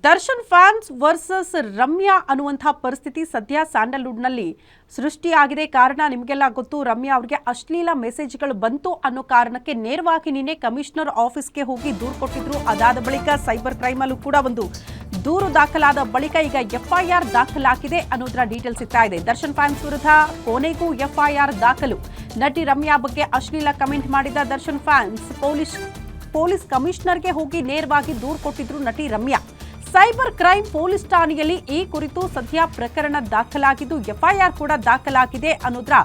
Darshan fans versus Ramya ಅನ್ನುವಂಥ ಪರಿಸ್ಥಿತಿ ಸದ್ಯ ಸ್ಯಾಂಡಲ್ವುಡ್ನಲ್ಲಿ ಸೃಷ್ಟಿಯಾಗಿದೆ. ಕಾರಣ ನಿಮಗೆಲ್ಲ ಗೊತ್ತು, ರಮ್ಯಾ ಅವರಿಗೆ ಅಶ್ಲೀಲ ಮೆಸೇಜ್ಗಳು ಬಂತು ಅನ್ನೋ ಕಾರಣಕ್ಕೆ ನೇರವಾಗಿ ನಿನ್ನೆ ಕಮಿಷನರ್ ಆಫೀಸ್ಗೆ ಹೋಗಿ ದೂರು ಕೊಟ್ಟಿದ್ರು. ಅದಾದ ಬಳಿಕ ಸೈಬರ್ ಕ್ರೈಮ್ ಅಲ್ಲೂ ಕೂಡ ಒಂದು ದೂರು ದಾಖಲಾದ ಬಳಿಕ ಈಗ ಎಫ್ಐಆರ್ ದಾಖಲಾಗಿದೆ ಅನ್ನೋದರ ಡೀಟೇಲ್ಸ್ ಸಿಗ್ತಾ ಇದೆ. ದರ್ಶನ್ ಫ್ಯಾನ್ಸ್ ವಿರುದ್ಧ ಕೊನೆಗೂ ಎಫ್ಐಆರ್ ದಾಖಲು. ನಟಿ ರಮ್ಯಾ ಬಗ್ಗೆ ಅಶ್ಲೀಲ ಕಮೆಂಟ್ ಮಾಡಿದ ದರ್ಶನ್ ಫ್ಯಾನ್ಸ್ ಪೊಲೀಸ್ ಕಮಿಷನರ್ಗೆ ಹೋಗಿ ನೇರವಾಗಿ ದೂರು ಕೊಟ್ಟಿದ್ರು ನಟಿ ರಮ್ಯಾ. ಸೈಬರ್ ಕ್ರೈಮ್ ಪೊಲೀಸ್ ಠಾಣೆಯಲ್ಲಿ ಈ ಕುರಿತು ಸದ್ಯ ಪ್ರಕರಣ ದಾಖಲಾಗಿದ್ದು ಎಫ್ಐಆರ್ ಕೂಡ ದಾಖಲಾಗಿದೆ ಅನ್ನೋದರ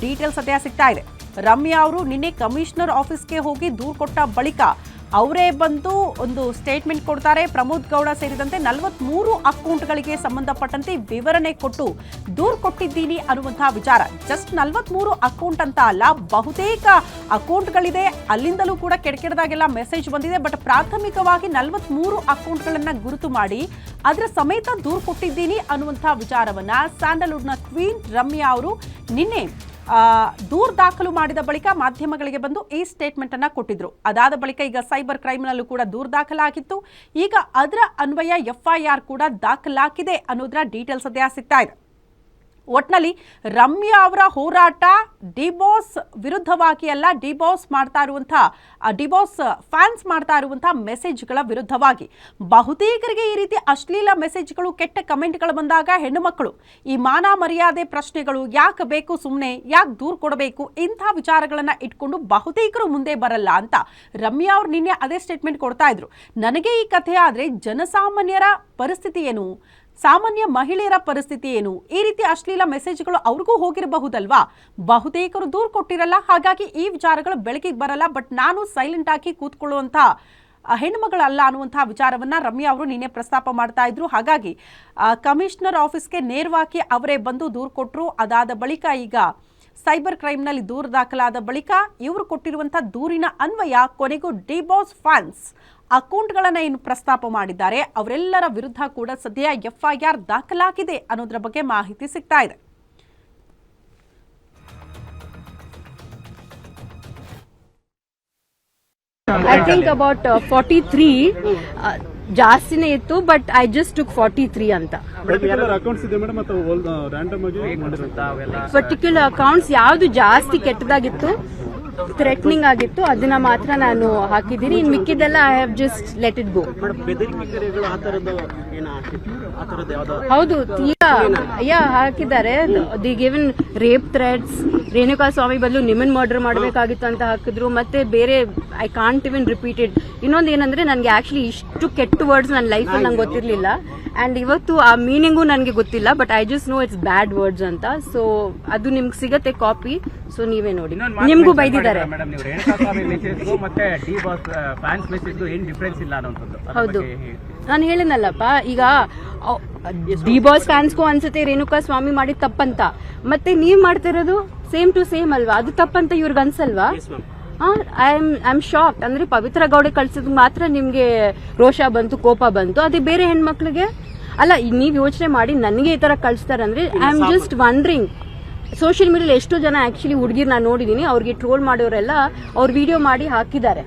ಡೀಟೇಲ್ಸ್ ಸದ್ಯ ಸಿಗ್ತಾ ಇದೆ. ರಮ್ಯಾ ಅವರು ನಿನ್ನೆ ಕಮಿಷನರ್ ಆಫೀಸ್ಗೆ ಹೋಗಿ ದೂರು ಕೊಟ್ಟ ಬಳಿಕ ಅವರೇ ಬಂದು ಒಂದು ಸ್ಟೇಟ್ಮೆಂಟ್ ಕೊಡ್ತಾರೆ. ಪ್ರಮೋದ್ ಗೌಡ ಸೇರಿದಂತೆ 43 ಅಕೌಂಟ್ಗಳಿಗೆ ಸಂಬಂಧಪಟ್ಟಂತೆ ವಿವರಣೆ ಕೊಟ್ಟು ದೂರು ಕೊಟ್ಟಿದ್ದೀನಿ ಅನ್ನುವಂತಹ ವಿಚಾರ. ಜಸ್ಟ್ 43 ಅಕೌಂಟ್ ಅಂತ ಅಲ್ಲ, ಬಹುತೇಕ ಅಕೌಂಟ್ಗಳಿದೆ. ಅಲ್ಲಿಂದಲೂ ಕೂಡ ಕೆಡಕೆಡದಾಗೆಲ್ಲ ಮೆಸೇಜ್ ಬಂದಿದೆ. ಬಟ್ ಪ್ರಾಥಮಿಕವಾಗಿ 43 ಅಕೌಂಟ್ಗಳನ್ನ ಗುರುತು ಮಾಡಿ ಅದರ ಸಮೇತ ದೂರು ಕೊಟ್ಟಿದ್ದೀನಿ ಅನ್ನುವಂತಹ ವಿಚಾರವನ್ನ ಸ್ಯಾಂಡಲ್ವುಡ್ನ ಕ್ವೀನ್ ರಮ್ಯಾ ಅವರು ನಿನ್ನೆ ದೂರು ದಾಖಲು ಮಾಡಿದ ಬಳಿಕ ಮಾಧ್ಯಮಗಳಿಗೆ ಬಂದು ಈ ಸ್ಟೇಟ್ಮೆಂಟ್ ಅನ್ನ ಕೊಟ್ಟಿದ್ರು. ಅದಾದ ಬಳಿಕ ಈಗ ಸೈಬರ್ ಕ್ರೈಮ್ನಲ್ಲೂ ಕೂಡ ದೂರು ದಾಖಲಾಗಿತ್ತು. ಈಗ ಅದರ ಅನ್ವಯ ಎಫ್ಐಆರ್ ಕೂಡ ದಾಖಲಾಗಿದೆ ಅನ್ನೋದರ ಡೀಟೇಲ್ಸ್ ಸದ್ಯ ಸಿಗ್ತಾ ಇದೆ. ಒಟ್ನಲ್ಲಿ ರಮ್ಯಾ ಅವರ ಹೋರಾಟ ಡಿಬಾಸ್ ವಿರುದ್ಧವಾಗಿ ಅಲ್ಲ, ಡಿಬಾಸ್ ಫ್ಯಾನ್ಸ್ ಮಾಡ್ತಾ ಇರುವಂತಹ ಮೆಸೇಜ್ಗಳ ವಿರುದ್ಧವಾಗಿ. ಬಹುತೇಕರಿಗೆ ಈ ರೀತಿ ಅಶ್ಲೀಲ ಮೆಸೇಜ್ಗಳು, ಕೆಟ್ಟ ಕಮೆಂಟ್ಗಳು ಬಂದಾಗ ಹೆಣ್ಣು ಮಕ್ಕಳು ಈ ಮಾನ ಮರ್ಯಾದೆ ಪ್ರಶ್ನೆಗಳು, ಯಾಕೆ ಬೇಕು ಸುಮ್ಮನೆ, ಯಾಕೆ ದೂರು ಕೊಡಬೇಕು, ಇಂಥ ವಿಚಾರಗಳನ್ನ ಇಟ್ಕೊಂಡು ಬಹುತೇಕರು ಮುಂದೆ ಬರಲ್ಲ ಅಂತ ರಮ್ಯಾ ಅವರು ನಿನ್ನೆ ಅದೇ ಸ್ಟೇಟ್ಮೆಂಟ್ ಕೊಡ್ತಾ ಇದ್ರು. ನನಗೆ ಈ ಕಥೆ ಆದ್ರೆ ಜನಸಾಮಾನ್ಯರ ಪರಿಸ್ಥಿತಿ ಏನು, ಸಾಮಾನ್ಯ ಮಹಿಳೆಯರ ಪರಿಸ್ಥಿತಿ ಏನು, ಈ ರೀತಿ ಅಶ್ಲೀಲ ಮೆಸೇಜ್ಗಳು ಅವ್ರಿಗೂ ಹೋಗಿರಬಹುದಲ್ವಾ, ಬಹುತೇಕರು ದೂರು ಕೊಟ್ಟಿರಲ್ಲ, ಹಾಗಾಗಿ ಈ ವಿಚಾರಗಳು ಬೆಳಕಿಗೆ ಬರಲ್ಲ. ಬಟ್ ನಾನು ಸೈಲೆಂಟ್ ಆಗಿ ಕೂತ್ಕೊಳ್ಳುವಂಥ ಹೆಣ್ಮಗಳಲ್ಲ ಅನ್ನುವಂತಹ ವಿಚಾರವನ್ನ ರಮ್ಯಾ ಅವರು ನಿನ್ನೆ ಪ್ರಸ್ತಾಪ ಮಾಡ್ತಾ ಇದ್ರು. ಹಾಗಾಗಿ ಕಮಿಷನರ್ ಆಫೀಸ್ಗೆ ನೇರವಾಗಿ ಅವರೇ ಬಂದು ದೂರು ಕೊಟ್ಟರು. ಅದಾದ ಬಳಿಕ ಈಗ ಸೈಬರ್ ಕ್ರೈಮ್ನಲ್ಲಿ ದೂರು ದಾಖಲಾದ ಬಳಿಕ ಇವರು ಕೊಟ್ಟಿರುವಂತಹ ದೂರಿನ ಅನ್ವಯ ಕೊನೆಗೂ ಡಿಬಾಸ್ ಫ್ಯಾನ್ಸ್ ಅಕೌಂಟ್ಗಳನ್ನ ಏನು ಪ್ರಸ್ತಾಪ ಮಾಡಿದ್ದಾರೆ ಅವರೆಲ್ಲರ ವಿರುದ್ಧ ಕೂಡ ಸದ್ಯ ಎಫ್ಐಆರ್ ದಾಖಲಾಗಿದೆ ಅನ್ನೋದ್ರ ಬಗ್ಗೆ ಮಾಹಿತಿ ಸಿಗ್ತಾ ಇದೆ. I think about 43 ಜಾಸ್ತಿನೇ ಇತ್ತು, ಬಟ್ ಐ ಜಸ್ಟ್ ಟುಕ್ 43 ಅಂತ. ಪರ್ಟಿಕ್ಯುಲರ್ ಅಕೌಂಟ್ಸ್ ಯಾವ್ದು ಜಾಸ್ತಿ ಕೆಟ್ಟದಾಗಿತ್ತು, ಥ್ರೆಟ್ನಿಂಗ್ ಆಗಿತ್ತು, ಅದನ್ನ ಮಾತ್ರ ನಾನು ಹಾಕಿದ್ದೀನಿ. ಇನ್ ಮಿಕ್ಕಿದೆಲ್ಲ I have just let it go. ಹೌದು, ಹಾಕಿದ್ದಾರೆ. The given rape threats, Renuka Swamy ಬದಲು ನಿಮ್ಮನ್ ಮರ್ಡರ್ ಮಾಡಬೇಕಾಗಿತ್ತು ಅಂತ ಹಾಕಿದ್ರು. ಮತ್ತೆ ಬೇರೆ I can't even repeat it. ಇನ್ನೊಂದು ಏನಂದ್ರೆ ನನಗೆ ಆಕ್ಚುಲಿ ಇಷ್ಟು ಕೆಟ್ಟ ವರ್ಡ್ಸ್ ನನ್ನ ಲೈಫಲ್ಲಿ ನಂಗೆ ಗೊತ್ತಿರ್ಲಿಲ್ಲ. ಅಂಡ್ ಇವತ್ತು ಆ ಮೀನಿಂಗು ನನಗೆ ಗೊತ್ತಿಲ್ಲ, but I just know it's bad words ಅಂತ. ಸೊ ಅದು ನಿಮ್ಗೆ ಸಿಗತ್ತೆ ಕಾಪಿ, ಸೊ ನೀವೇ ನೋಡಿ. ನಿಮ್ಗೂ ಬೈದಿದ್ದಾರೆ. ಹೌದು, ನಾನು ಹೇಳಿನಲ್ಲಪ್ಪ, ಈಗ ಡಿಬಾಸ್ ಫ್ಯಾನ್ಸ್ಗೂ ಅನ್ಸುತ್ತೆ ರೇಣುಕಾ ಸ್ವಾಮಿ ಮಾಡಿದ ತಪ್ಪಂತ, ಮತ್ತೆ ನೀವ್ ಮಾಡ್ತಿರೋದು ಸೇಮ್ ಟು ಸೇಮ್ ಅಲ್ವಾ, ಅದು ತಪ್ಪಂತ ಇವ್ರಿಗೆ ಅನ್ಸಲ್ವಾ? I am shock. ಅಂದ್ರೆ ಪವಿತ್ರ ಗೌಡೆ ಕಳ್ಸಿದ್ ಮಾತ್ರ ನಿಮ್ಗೆ ರೋಷ ಬಂತು, ಕೋಪ ಬಂತು, ಅದೇ ಬೇರೆ ಹೆಣ್ಮಕ್ಳಿಗೆ ಅಲ್ಲ. ನೀವ್ ಯೋಚನೆ ಮಾಡಿ, ನನಗೆ ಈ ತರ ಕಳ್ಸ್ತಾರಂದ್ರೆ I am just wondering. Social ಮೀಡಿಯಾದಲ್ಲಿ ಎಷ್ಟೋ ಜನ ಆಕ್ಚುಲಿ ಹುಡುಗಿರ್ ನಾನು ನೋಡಿದೀನಿ, ಅವ್ರಿಗೆ ಟ್ರೋಲ್ ಮಾಡೋರೆಲ್ಲ ಅವ್ರ ವಿಡಿಯೋ ಮಾಡಿ ಹಾಕಿದ್ದಾರೆ.